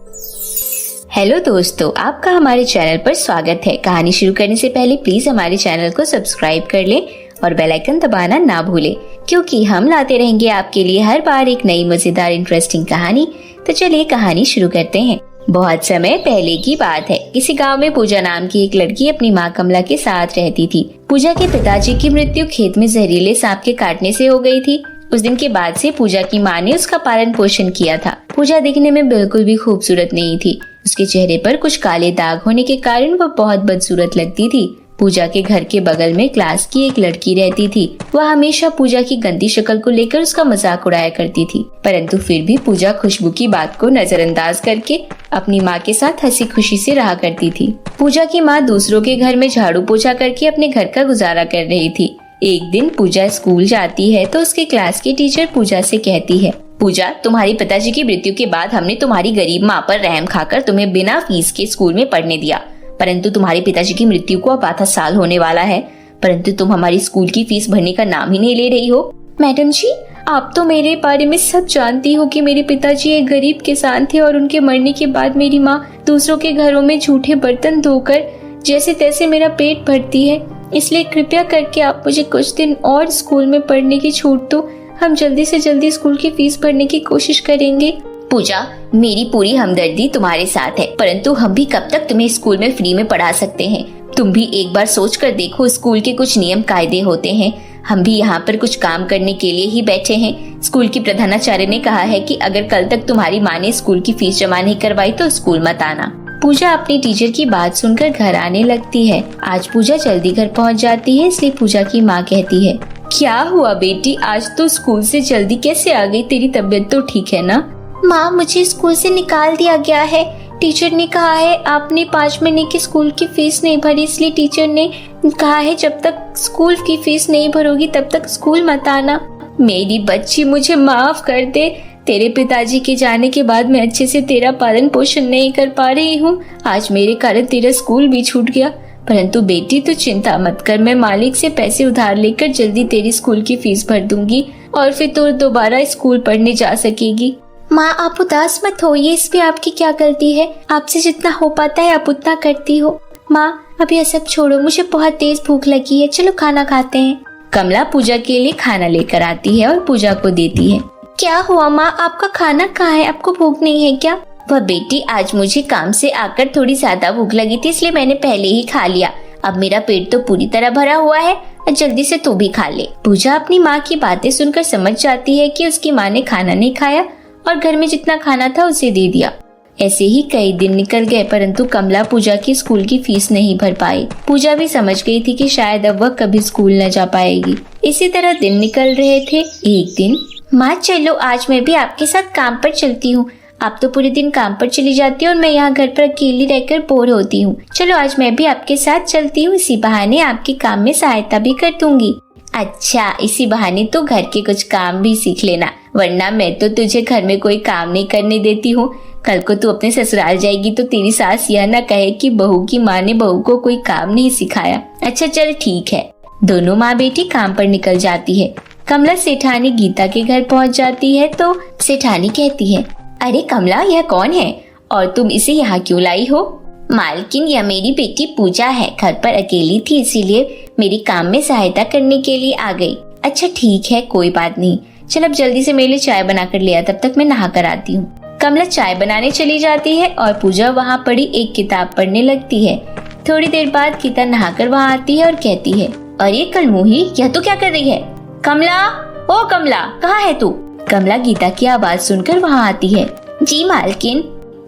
Hello दोस्तों, आपका हमारे चैनल पर स्वागत है। कहानी शुरू करने से पहले प्लीज हमारे चैनल को सब्सक्राइब कर लें और बेल आइकन दबाना ना भूलें, क्योंकि हम लाते रहेंगे आपके लिए हर बार एक नई मजेदार इंटरेस्टिंग कहानी। तो चलिए कहानी शुरू करते हैं। बहुत समय पहले की बात है। किसी गांव में पूजा नाम की एक लड़की अपनी माँ कमला के साथ रहती थी। पूजा के पिताजी की मृत्यु खेत में जहरीले सांप के काटने से हो गई थी। उस दिन के बाद से पूजा की माँ ने उसका पालन पोषण किया था। पूजा दिखने में बिल्कुल भी खूबसूरत नहीं थी। उसके चेहरे पर कुछ काले दाग होने के कारण वह बहुत बदसूरत लगती थी। पूजा के घर के बगल में क्लास की एक लड़की रहती थी। वह हमेशा पूजा की गंदी शक्ल को लेकर उसका मजाक उड़ाया करती थी, परंतु फिर भी पूजा खुशबू की बात को नजरअंदाज करके अपनी माँ के साथ हंसी खुशी से रहा करती थी। पूजा की माँ दूसरों के घर में झाड़ू पोछा करके अपने घर का गुजारा कर रही थी। एक दिन पूजा स्कूल जाती है तो उसके क्लास की टीचर पूजा से कहती है, पूजा, तुम्हारे पिताजी की मृत्यु के बाद हमने तुम्हारी गरीब माँ पर रहम खाकर तुम्हें बिना फीस के स्कूल में पढ़ने दिया, परंतु तुम्हारे पिताजी की मृत्यु को अब आधा साल होने वाला है, परंतु तुम हमारी स्कूल की फीस भरने का नाम ही नहीं ले रही हो। मैडम जी, आप तो मेरे बारे में सब जानती हो कि मेरे पिताजी एक गरीब किसान थे और उनके मरने के बाद मेरी माँ दूसरों के घरों में झूठे बर्तन धोकर जैसे तैसे मेरा पेट भरती है, इसलिए कृपया करके आप मुझे कुछ दिन और स्कूल में पढ़ने की छूट दो। हम जल्दी से जल्दी स्कूल की फीस भरने की कोशिश करेंगे। पूजा, मेरी पूरी हमदर्दी तुम्हारे साथ है, परंतु हम भी कब तक तुम्हें स्कूल में फ्री में पढ़ा सकते हैं। तुम भी एक बार सोच कर देखो, स्कूल के कुछ नियम कायदे होते हैं। हम भी यहाँ पर कुछ काम करने के लिए ही बैठे हैं। स्कूल की प्रधानाचार्य ने कहा है कि अगर कल तक तुम्हारी माँ ने स्कूल की फीस जमा नहीं करवाई तो स्कूल मत आना। पूजा अपनी टीचर की बात सुनकर घर आने लगती है। आज पूजा जल्दी घर पहुँच जाती है, इसलिए पूजा की माँ कहती है, क्या हुआ बेटी, आज तो स्कूल से जल्दी कैसे आ गई? तेरी तबीयत तो ठीक है ना? माँ, मुझे स्कूल से निकाल दिया गया है। टीचर ने कहा है आपने 5 महीने की स्कूल की फीस नहीं भरी, इसलिए टीचर ने कहा है जब तक स्कूल की फीस नहीं भरोगी तब तक स्कूल मत आना। मेरी बच्ची, मुझे माफ कर दे। तेरे पिताजी के जाने के बाद मैं अच्छे से तेरा पालन पोषण नहीं कर पा रही हूँ। आज मेरे कारण तेरा स्कूल भी छूट गया, परंतु बेटी तू चिंता मत कर, मैं मालिक से पैसे उधार लेकर जल्दी तेरी स्कूल की फीस भर दूंगी और फिर तू दोबारा स्कूल पढ़ने जा सकेगी। माँ, आप उदास मत होइए, इसमें आपकी क्या गलती है? आपसे जितना हो पाता है आप उतना करती हो। माँ, अब यह सब छोड़ो, मुझे बहुत तेज भूख लगी है, चलो खाना खाते हैं। कमला पूजा के लिए खाना लेकर आती है और पूजा को देती है। क्या हुआ माँ, आपका खाना कहाँ है? आपको भूख नहीं है क्या? वह बेटी, आज मुझे काम से आकर थोड़ी ज्यादा भूख लगी थी, इसलिए मैंने पहले ही खा लिया। अब मेरा पेट तो पूरी तरह भरा हुआ है और जल्दी से तू भी खा ले। पूजा अपनी माँ की बातें सुनकर समझ जाती है कि उसकी माँ ने खाना नहीं खाया और घर में जितना खाना था उसे दे दिया। ऐसे ही कई दिन निकल गए, परंतु कमला पूजा की स्कूल की फीस नहीं भर पाई। पूजा भी समझ गई थी कि शायद अब वह कभी स्कूल न जा पाएगी। इसी तरह दिन निकल रहे थे। एक दिन, माँ चलो आज मैं भी आपके साथ काम पर चलती हूँ। आप तो पूरे दिन काम पर चली जाती हो और मैं यहाँ घर पर अकेली रहकर बोर होती हूँ। चलो आज मैं भी आपके साथ चलती हूँ, इसी बहाने आपके काम में सहायता भी कर दूंगी। अच्छा, इसी बहाने तो घर के कुछ काम भी सीख लेना, वरना मैं तो तुझे घर में कोई काम नहीं करने देती हूँ। कल को तू अपने ससुराल जाएगी तो तेरी सास यह न कहे कि बहू की माँ ने बहू को कोई काम नहीं सिखाया। अच्छा चल ठीक है। दोनों माँ बेटी काम पर निकल जाती है। कमला सेठानी गीता के घर पहुँच जाती है तो सेठानी कहती है, अरे कमला, यह कौन है और तुम इसे यहाँ क्यों लाई हो? मालकिन, यह मेरी बेटी पूजा है, घर पर अकेली थी इसीलिए मेरी काम में सहायता करने के लिए आ गई। अच्छा ठीक है, कोई बात नहीं, चल अब जल्दी से मेरे लिए चाय बना कर ले आ, तब तक मैं नहा कर आती हूँ। कमला चाय बनाने चली जाती है और पूजा वहाँ पड़ी एक किताब पढ़ने लगती है। थोड़ी देर बाद गीता नहाकर वहाँ आती है और कहती है, अरे कलमुही, यह तो क्या कर रही है? कमला, ओ कमला, कहाँ है तू? कमला गीता की आवाज सुनकर वहाँ आती है। जी मालकिन।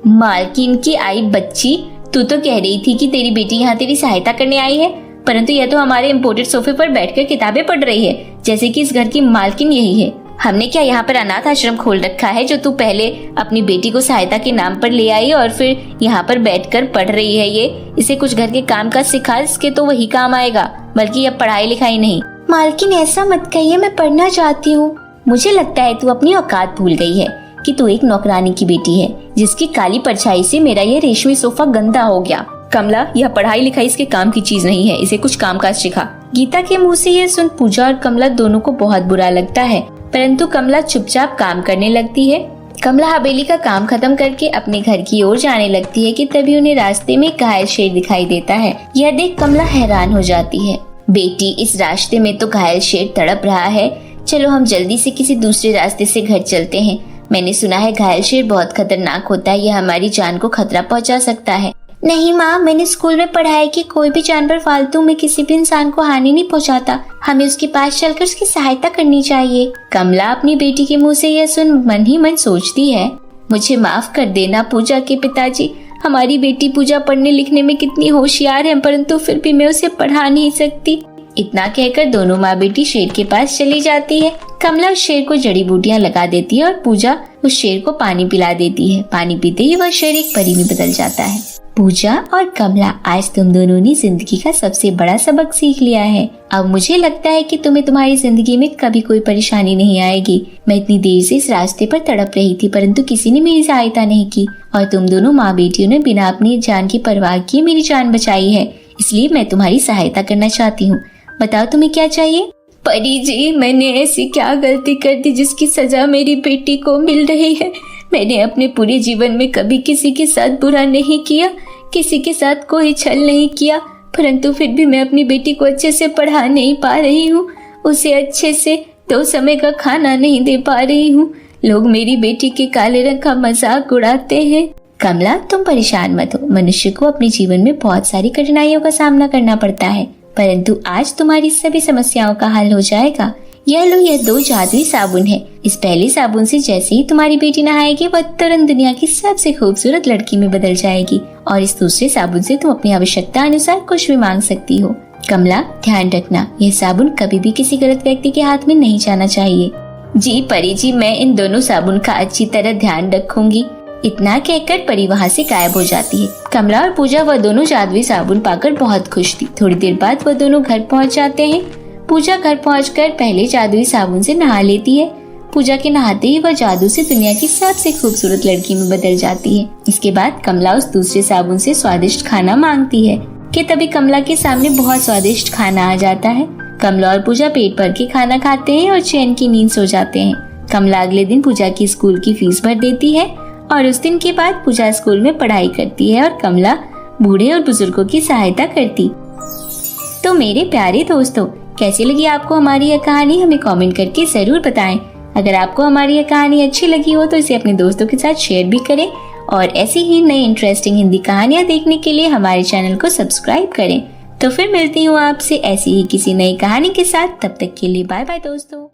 मालकिन की आई बच्ची, तू तो कह रही थी कि तेरी बेटी यहाँ तेरी सहायता करने आई है, परंतु यह तो हमारे इम्पोर्टेड सोफे पर बैठकर किताबें पढ़ रही है, जैसे कि इस घर की मालकिन यही है। हमने क्या यहाँ पर अनाथ आश्रम खोल रखा है जो तू पहले अपनी बेटी को सहायता के नाम पर ले आई और फिर यहाँ पर बैठकर पढ़ रही है? इसे कुछ घर के काम काज सिखा, इसके तो वही काम आएगा, बल्कि अब पढ़ाई लिखाई नहीं। मालकिन ऐसा मत कहिए, मैं पढ़ना चाहती हूँ। मुझे लगता है तू अपनी औकात भूल गई है कि तू एक नौकरानी की बेटी है, जिसकी काली परछाई से मेरा ये रेशमी सोफा गंदा हो गया। कमला, यह पढ़ाई लिखाई इसके काम की चीज नहीं है, इसे कुछ काम काज सिखा। गीता के मुंह से यह सुन पूजा और कमला दोनों को बहुत बुरा लगता है, परंतु कमला चुपचाप काम करने लगती है। कमला हवेली का काम खत्म करके अपने घर की ओर जाने लगती है कि तभी उन्हें रास्ते में एक घायल शेर दिखाई देता है। यह देख कमला हैरान हो जाती है। बेटी, इस रास्ते में तो घायल शेर तड़प रहा है, चलो हम जल्दी से किसी दूसरे रास्ते से घर चलते हैं। मैंने सुना है घायल शेर बहुत खतरनाक होता है, यह हमारी जान को खतरा पहुंचा सकता है। नहीं माँ, मैंने स्कूल में पढ़ा है कि कोई भी जानवर फालतू में किसी भी इंसान को हानि नहीं पहुंचाता, हमें उसके पास चलकर उसकी सहायता करनी चाहिए। कमला अपनी बेटी के मुंह से यह सुन मन ही मन सोचती है, मुझे माफ कर देना पूजा के पिताजी, हमारी बेटी पूजा पढ़ने लिखने में कितनी होशियार है, परंतु फिर भी मैं उसे पढ़ा नहीं सकती। इतना कहकर दोनों माँ बेटी शेर के पास चली जाती है। कमला उस शेर को जड़ी बूटियां लगा देती है और पूजा उस शेर को पानी पिला देती है। पानी पीते ही वह शेर एक परी में बदल जाता है। पूजा और कमला, आज तुम दोनों ने जिंदगी का सबसे बड़ा सबक सीख लिया है। अब मुझे लगता है कि तुम्हें तुम्हारी जिंदगी में कभी कोई परेशानी नहीं आएगी। मैं इतनी देर से इस रास्ते पर तड़प रही थी, परंतु किसी ने मेरी सहायता नहीं की और तुम दोनों माँ बेटियों ने बिना अपनी जान की परवाह किए मेरी जान बचाई है, इसलिए मैं तुम्हारी सहायता करना चाहती हूँ। बताओ तुम्हें क्या चाहिए? परी जी, मैंने ऐसी क्या गलती कर दी जिसकी सजा मेरी बेटी को मिल रही है? मैंने अपने पूरे जीवन में कभी किसी के साथ बुरा नहीं किया, किसी के साथ कोई छल नहीं किया, परंतु फिर भी मैं अपनी बेटी को अच्छे से पढ़ा नहीं पा रही हूँ, उसे अच्छे से 2 समय का खाना नहीं दे पा रही हूँ। लोग मेरी बेटी के काले रंग का मजाक उड़ाते हैं। कमला, तुम परेशान मत हो। मनुष्य को अपने जीवन में बहुत सारी कठिनाइयों का सामना करना पड़ता है, परंतु आज तुम्हारी सभी समस्याओं का हल हो जाएगा। यह लो, यह 2 जादुई साबुन है। इस पहले साबुन से जैसे ही तुम्हारी बेटी नहाएगी वह तुरंत दुनिया की सबसे खूबसूरत लड़की में बदल जाएगी, और इस दूसरे साबुन से तुम अपनी आवश्यकता अनुसार कुछ भी मांग सकती हो। कमला, ध्यान रखना, यह साबुन कभी भी किसी गलत व्यक्ति के हाथ में नहीं जाना चाहिए। जी परी जी, मैं इन दोनों साबुन का अच्छी तरह ध्यान रखूंगी। इतना कहकर परी वहाँ से गायब हो जाती है। कमला और पूजा वह दोनों जादुई साबुन पाकर बहुत खुश थी। थोड़ी देर बाद वह दोनों घर पहुँच जाते हैं। पूजा घर पहुंचकर पहले जादुई साबुन से नहा लेती है। पूजा के नहाते ही वह जादू से दुनिया की सबसे खूबसूरत लड़की में बदल जाती है। इसके बाद कमला उस दूसरे साबुन से स्वादिष्ट खाना मांगती है कि तभी कमला के सामने बहुत स्वादिष्ट खाना आ जाता है। कमला और पूजा पेट भर के खाना खाते हैं और चैन की नींद सो जाते हैं। कमला अगले दिन पूजा की स्कूल की फीस भर देती है और उस दिन के बाद पूजा स्कूल में पढ़ाई करती है और कमला बूढ़े और बुजुर्गों की सहायता करती। तो मेरे प्यारे दोस्तों, कैसी लगी आपको हमारी यह कहानी? हमें कमेंट करके जरूर बताएं। अगर आपको हमारी यह कहानी अच्छी लगी हो तो इसे अपने दोस्तों के साथ शेयर भी करें और ऐसी ही नई इंटरेस्टिंग हिंदी कहानियाँ देखने के लिए हमारे चैनल को सब्सक्राइब करें। तो फिर मिलती हूँ आपसे ऐसी ही किसी नई कहानी के साथ। तब तक के लिए बाय बाय दोस्तों।